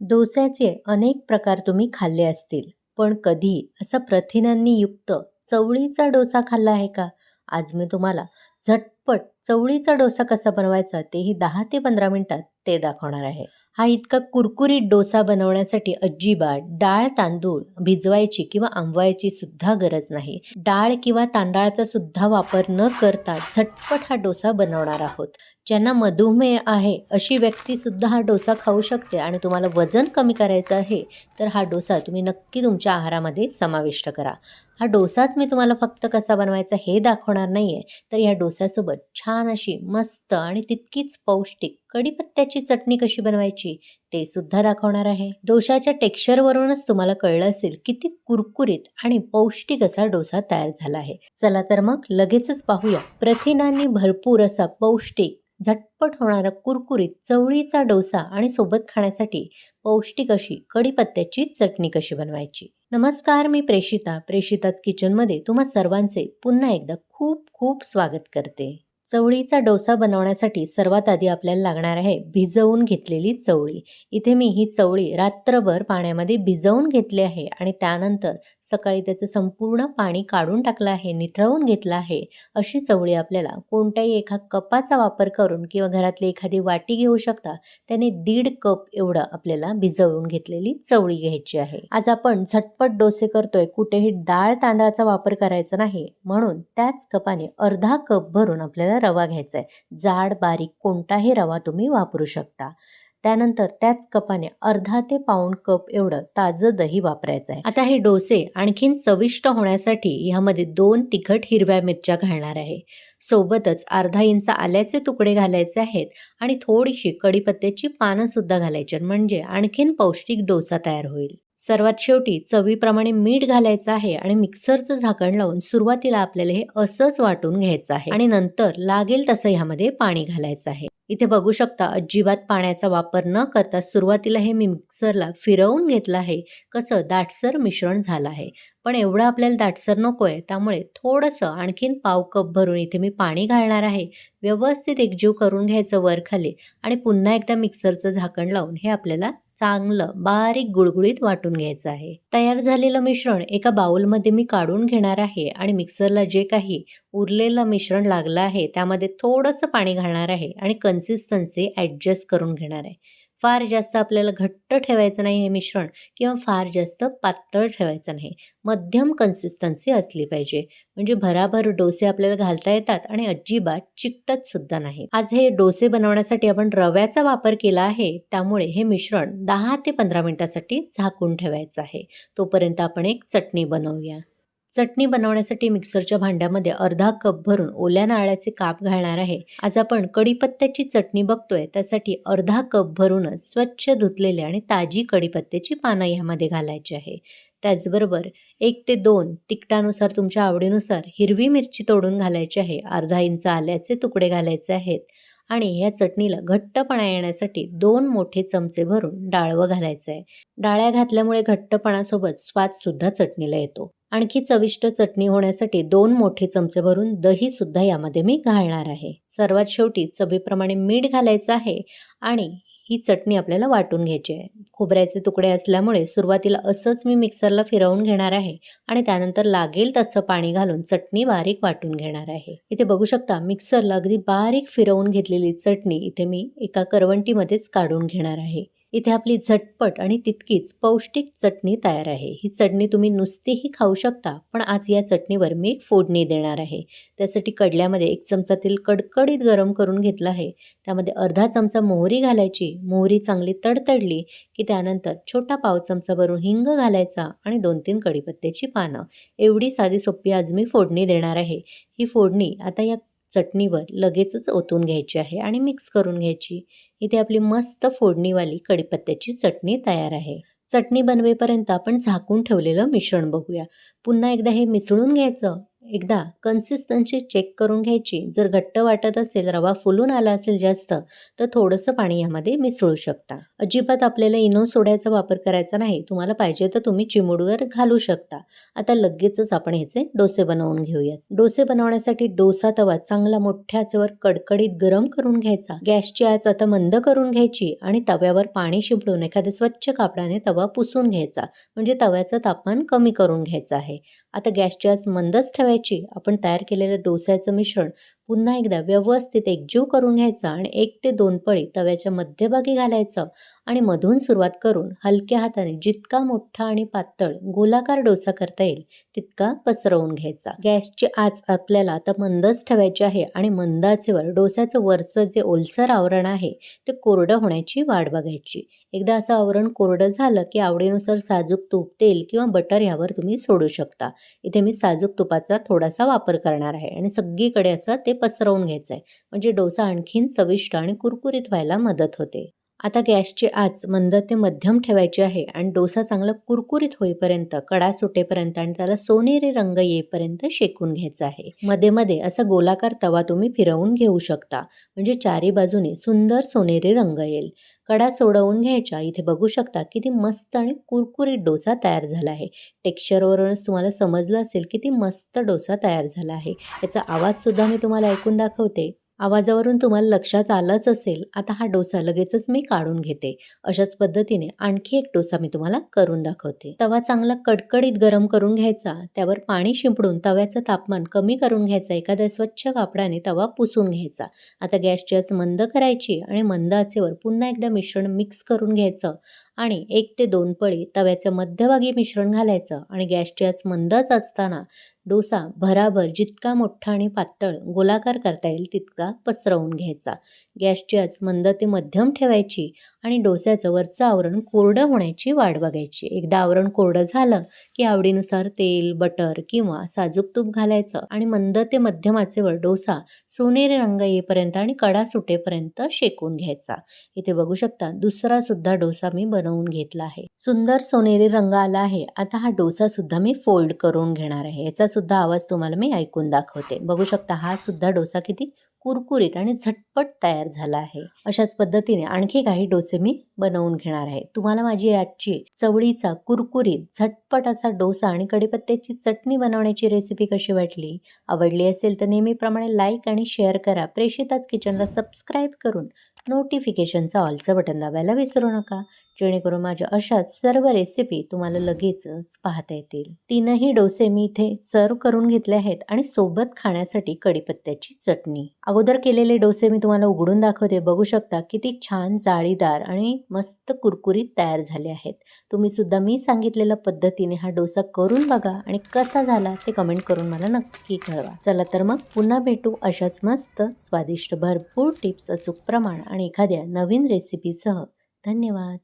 डोस्याचे अनेक प्रकार तुम्ही खाल्ले असतील, पण कधी असा प्रथिनांनी युक्त चवळीचा डोसा खाल्ला आहे का? आज मी तुम्हाला झटपट चवळीचा डोसा कसा बनवायचा तेही 10 ते 15 मिनिटात ते दाखवणार आहे. हा इतका कुरकुरीत डोसा बनवण्यासाठी अजिबात डाळ तांदूळ भिजवायची किंवा आंबवायची सुद्धा गरज नाही. डाळ किंवा तांदळाचा सुद्धा वापर न करता झटपट हा डोसा बनवणार आहोत. ज्यांना मधुमेह आहे अशी व्यक्ती सुद्धा हा डोसा खाऊ शकते आणि तुम्हाला वजन कमी करायचं आहे तर हा डोसा तुम्ही नक्की तुमच्या आहारामध्ये समाविष्ट करा. हा डोसाच मी तुम्हाला फक्त कसा बनवायचा हे दाखवणार नाहीये, तर या डोस्यासोबत छान अशी मस्त आणि तितकीच पौष्टिक कढीपत्त्याची चटणी कशी बनवायची ते सुद्धा दाखवणार आहे. डोशाच्या टेक्स्चरवरूनच तुम्हाला कळलं असेल किती कुरकुरीत आणि पौष्टिक असा डोसा तयार झाला आहे. चला तर मग लगेचच पाहूया प्रथिनांनी भरपूर असा पौष्टिक झटपट होणारा कुरकुरीत चवळीचा डोसा आणि सोबत खाण्यासाठी पौष्टिक अशी कढीपत्त्याची चटणी कशी बनवायची. नमस्कार, मी प्रेषिताच किचनमध्ये तुम्हा सर्वांचे पुन्हा एकदा खूप खूप स्वागत करते. चवळीचा डोसा बनवण्यासाठी सर्वात आधी आपल्याला लागणार आहे भिजवून घेतलेली चवळी. इथे मी ही चवळी रात्रभर पाण्यामध्ये भिजवून घेतली आहे आणि त्यानंतर सकाळी त्याचं संपूर्ण पाणी काढून टाकलं आहे, निथळवून घेतलं आहे. अशी चवळी आपल्याला कोणत्याही एका कपाचा वापर करून किंवा घरातली एखादी वाटी घेऊ शकता. त्याने 1.5 कप एवढं आपल्याला भिजवून घेतलेली चवळी घ्यायची आहे. आज आपण झटपट डोसे करतोय, कुठेही डाळ तांदळाचा वापर करायचा नाही, म्हणून त्याच कपाने अर्धा कप भरून आपल्याला रवा घ्यायचा आहे. जाड बारीक कोणताही रवा तुम्ही वापरू शकता. त्यानंतर त्याच कपाने अर्धा ते पाऊण कप एवढं ताजं दही वापरायचं आहे. आता हे डोसे आणखीन चविष्ट होण्यासाठी ह्यामध्ये 2 तिखट हिरव्या मिरच्या घालणार आहे. सोबतच अर्धा इंच आल्याचे तुकडे घालायचे आहेत आणि थोडीशी कढीपत्त्याची पानं सुद्धा घालायची, म्हणजे आणखीन पौष्टिक डोसा तयार होईल. सर्वात शेवटी चवीप्रमाणे मीठ घालायचं आहे आणि मिक्सरचं झाकण लावून सुरुवातीला आपल्याला हे असंच वाटून घ्यायचं आहे आणि नंतर लागेल तसं ह्यामध्ये पाणी घालायचं आहे. इथे बघू शकता अजिबात पाण्याचा वापर न करता सुरुवातीला हे मी मिक्सरला फिरवून घेतलं आहे. कसं दाटसर मिश्रण झालं आहे, पण एवढं आपल्याला दाटसर नकोय, त्यामुळे थोडंसं आणखीन पाव कप भरून इथे मी पाणी घालणार आहे. व्यवस्थित एकजीव करून घ्यायचं वर खाली आणि पुन्हा एकदा मिक्सरचं झाकण लावून हे आपल्याला चांगलं बारीक गुळगुळीत वाटून घ्यायचं आहे. तयार झालेलं मिश्रण एका बाउलमध्ये मी काढून घेणार आहे आणि मिक्सरला जे काही उरलेलं मिश्रण लागलं आहे त्यामध्ये थोडंसं पाणी घालणार आहे आणि कन्सिस्टन्सी ॲडजस्ट करून घेणार आहे. फार जास्त आपल्याला घट्ट ठेवायचं नाही हे मिश्रण किंवा फार जास्त पातळ ठेवायचं नाही. मध्यम कन्सिस्टन्सी असली पाहिजे, म्हणजे भराभर डोसे आपल्याला घालता येतात आणि अजिबात चिकटत सुद्धा नाही. आज हे डोसे बनवण्यासाठी आपण रव्याचा वापर केला आहे, त्यामुळे हे मिश्रण 10 ते 15 मिनिटासाठी झाकून ठेवायचं आहे. तोपर्यंत आपण एक चटणी बनवूया. चटणी बनवण्यासाठी मिक्सरच्या भांड्यामध्ये अर्धा कप भरून ओल्या नारळाचे काप घालणार आहे. आज आपण कढीपत्त्याची चटणी बघतोय, त्यासाठी अर्धा कप भरूनच स्वच्छ धुतलेले आणि ताजी कढीपत्त्याची पानं यामध्ये घालायची आहे. त्याचबरोबर 1 ते 2 तिखटानुसार तुमच्या आवडीनुसार हिरवी मिरची तोडून घालायची आहे. अर्धा इंच आल्याचे तुकडे घालायचे आहेत आणि या चटणीला घट्टपणा येण्यासाठी 2 मोठे चमचे भरून डाळवं घालायचं आहे. डाळ्या घातल्यामुळे घट्टपणासोबत स्वाद सुद्धा चटणीला येतो. आणखी चविष्ट चटणी होण्यासाठी 2 मोठे चमचे भरून दही सुद्धा यामध्ये मी घालणार आहे. सर्वात शेवटी चवीप्रमाणे मीठ घालायचं आहे आणि ही चटणी आपल्याला वाटून घ्यायची आहे. खोबऱ्याचे तुकडे असल्यामुळे सुरुवातीला असंच मी मिक्सरला फिरवून घेणार आहे आणि त्यानंतर लागेल तसं पाणी घालून चटणी बारीक वाटून घेणार आहे. इथे बघू शकता मिक्सरला अगदी बारीक फिरवून घेतलेली चटणी इथे मी एका करवंटीमध्येच काढून घेणार आहे. इथे आपली झटपट आणि तितकीच पौष्टिक चटणी तयार आहे. ही चटणी तुम्ही नुसतीही खाऊ शकता, पण आज या चटणीवर मी एक फोडणी देणार आहे. त्यासाठी कढल्यामध्ये 1 चमचा तेल कडकडीत गरम करून घेतलं आहे. त्यामध्ये अर्धा चमचा मोहरी घालायची. मोहरी चांगली तडतडली की त्यानंतर छोटा पाव चमचा भरून हिंग घालायचा आणि 2-3 कढीपत्त्याची पानं. एवढी साधी सोपी आज मी फोडणी देणार आहे. ही फोडणी आता या चटणीवर लगेचच ओतून घ्यायची आहे आणि मिक्स करून घ्यायची. इथे आपली मस्त फोडणीवाली कढीपत्त्याची चटणी तयार आहे. चटणी बनवेपर्यंत आपण झाकून ठेवलेलं मिश्रण बघूया. पुन्हा एकदा हे मिसळून घ्यायचं. एकदा कन्सिस्टन्सी चेक करून घ्यायची. जर घट्ट वाटत असेल, रवा फुलून आला असेल जास्त, तर थोडंसं पाणी यामध्ये मिसळू शकता. अजिबात आपल्याला इनो सोड्याचा वापर करायचा नाही. तुम्हाला पाहिजे तर तुम्ही चिमूटभर घालू शकता. आता लगेचच आपण ह्याचे डोसे बनवून घेऊयात. डोसे बनवण्यासाठी डोसा तवा चांगला मोठ्या आचेवर कडकडीत गरम करून घ्यायचा. गॅसची आच आता मंद करून घ्यायची आणि तव्यावर पाणी शिंपडून एखाद्या स्वच्छ कापडाने तवा पुसून घ्यायचा. म्हणजे तव्याचं तापमान कमी करून घ्यायचं आहे. आता गॅसची आच मंदच ठेवायची. आपण तयार केलेलं डोस्याचं मिश्रण पुन्हा एकदा व्यवस्थित एकजीव करून घ्यायचा आणि 1 ते 2 पळी तव्याच्या मध्यभागी घालायचं आणि मधून सुरुवात करून हलक्या हाताने जितका मोठा आणि पातळ गोलाकार डोसा करता येईल तितका पसरवून घ्यायचा. गॅसची आच आपल्याला आता मंदच ठेवायची आहे आणि मंद आचेवर डोस्याचं वरचं जे ओलसर आवरण आहे ते कोरडं होण्याची वाट बघायची. एकदा असं आवरण कोरडं झालं की आवडीनुसार साजूक तूप, तेल किंवा बटर यावर तुम्ही सोडू शकता. इथे मी साजूक तुपाचा थोडासा वापर करणार आहे आणि सगळीकडे असं ते पसरवून घ्यायचं आहे. म्हणजे डोसा आणखीन चविष्ट आणि कुरकुरीत व्हायला मदत होते. आता गॅसची आच मंद ते मध्यम ठेवायची आहे आणि डोसा चांगला कुरकुरीत होईपर्यंत, कडा सुटेपर्यंत आणि त्याला सोनेरी रंग येईपर्यंत शेकून घ्यायचा आहे. मध्ये मध्ये असा गोलाकार तवा तुम्ही फिरवून घेऊ शकता. म्हणजे चारी बाजूने सुंदर सोनेरी रंग येईल. कडा सोडवून घ्यायच्या. इथे बघू शकता किती मस्त आणि कुरकुरीत डोसा तयार झाला आहे. टेक्स्चरवरूनच तुम्हाला समजलं असेल किती मस्त डोसा तयार झाला आहे. याचा आवाजसुद्धा मी तुम्हाला ऐकून दाखवते. आवाजावरून तुम्हाला लक्षात आलंच असेल. आता हा डोसा लगेचच मी काढून घेते. अशाच पद्धतीने आणखी एक डोसा मी तुम्हाला करून दाखवते. तवा चांगला कडकडीत गरम करून घ्यायचा. त्यावर पाणी शिंपडून तव्याचं तापमान कमी करून घ्यायचं. एखाद्या स्वच्छ कापडाने तवा पुसून घ्यायचा. आता गॅसची आच मंद करायची आणि मंद आचेवर पुन्हा एकदा मिश्रण मिक्स करून घ्यायचं आणि 1 ते 2 पळी तव्याच्या मध्यभागी मिश्रण घालायचं आणि गॅसची आच मंदच असताना डोसा भराभर जितका मोठा आणि पातळ गोलाकार करता येईल तितका पसरवून घ्यायचा. गॅसची आच मंद ते मध्यम ठेवायची आणि डोस्याचं वरचं आवरण कोरडं होण्याची वाट बघायची. एकदा आवरण कोरडं झालं की आवडीनुसार तेल, बटर किंवा साजूक तूप घालायचं आणि मंद ते मध्यम आचेवर डोसा सोनेरी रंग येईपर्यंत आणि कडा सुटेपर्यंत शेकून घ्यायचा. इथे बघू शकता दुसरा सुद्धा डोसा मी बनवून घेतला आहे. सुंदर सोनेरी रंग आला आहे. आता हा डोसा सुद्धा मी फोल्ड करून घेणार आहे. याचा सुद्धा आवाज तुम्हाला मी ऐकून दाखवते. बघू शकता हा सुद्धा डोसा किती कुरकुरीत आणि झटपट तयार झाला आहे. अशाच पद्धतीने आणखी काही डोसे मी बनवून घेणार आहे. तुम्हाला माझी आजची चवळीचा कुरकुरीत झटपट असा डोसा आणि कढीपत्त्याची चटणी बनवण्याची रेसिपी कशी वाटली? आवडली असेल तर नेहमीप्रमाणे लाईक आणि शेअर करा. प्रेषिताच किचनला सबस्क्राईब करून नोटिफिकेशनचं ऑलचं बटन दाबायला विसरू नका. जेणेकरून माझ्या अशाच सर्व रेसिपी तुम्हाला लगेचच पाहता येतील. 3ही डोसे मी इथे सर्व करून घेतले आहेत आणि सोबत खाण्यासाठी कढीपत्त्याची चटणी. अगोदर केलेले डोसे मी तुम्हाला उघडून दाखवते. बघू शकता किती छान जाळीदार आणि मस्त कुरकुरीत तयार झाले आहेत. तुम्ही सुद्धा मी सांगितलेल्या पद्धतीने हा डोसा करून बघा आणि कसा झाला ते कमेंट करून मला नक्की कळवा. चला तर मग पुन्हा भेटू अशाच मस्त स्वादिष्ट भरपूर टिप्स, अचूक प्रमाण आणि एखाद्या नवीन रेसिपीसह. धन्यवाद.